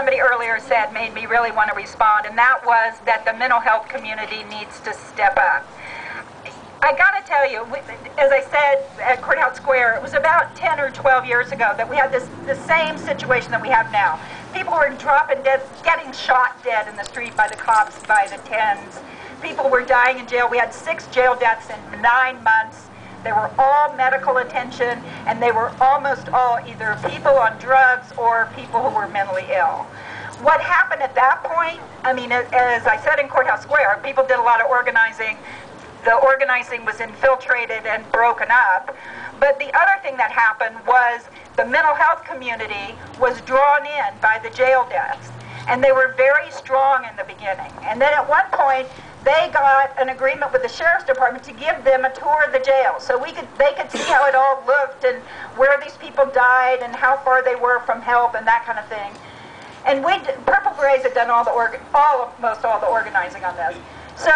somebody earlier said made me really want to respond, and that was that the mental health community needs to step up. I got to tell you, as I said at Courthouse Square, it was about 10 or 12 years ago that we had the same situation that we have now. People were dropping dead, getting shot dead in the street by the cops by the tens. People were dying in jail. We had 6 jail deaths in 9 months. They were all medical attention, and they were almost all either people on drugs or people who were mentally ill. What happened at that point, I mean, as I said in Courthouse Square, people did a lot of organizing. The organizing was infiltrated and broken up. But the other thing that happened was the mental health community was drawn in by the jail deaths. And they were very strong in the beginning. And then at one point, they got an agreement with the sheriff's department to give them a tour of the jail. So they could see how it all looked and where these people died and how far they were from help and that kind of thing. And Purple Berets had done most all the organizing on this. So,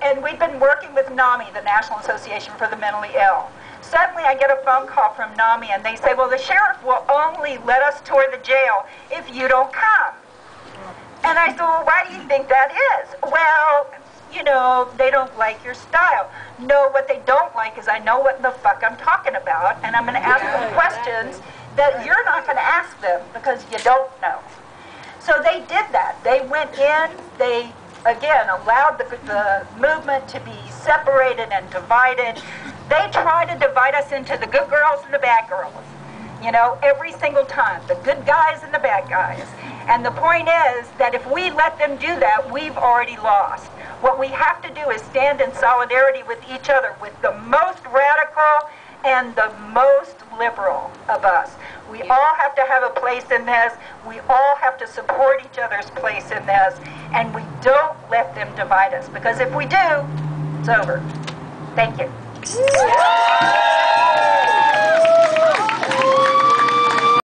and we've been working with NAMI, the National Association for the Mentally Ill. Suddenly I get a phone call from NAMI and they say, well, the sheriff will only let us tour the jail if you don't come. And I said, well, why do you think that is? Well, you know, they don't like your style. No, what they don't like is I know what the fuck I'm talking about, and I'm going to ask them questions that you're not going to ask them because you don't know. So they did that. They went in, they, again, allowed the movement to be separated and divided. They tried to divide us into the good girls and the bad girls. You know, every single time, the good guys and the bad guys. And the point is that if we let them do that, we've already lost. What we have to do is stand in solidarity with each other, with the most radical and the most liberal of us. We all have to have a place in this. We all have to support each other's place in this. And we don't let them divide us, because if we do, it's over. Thank you.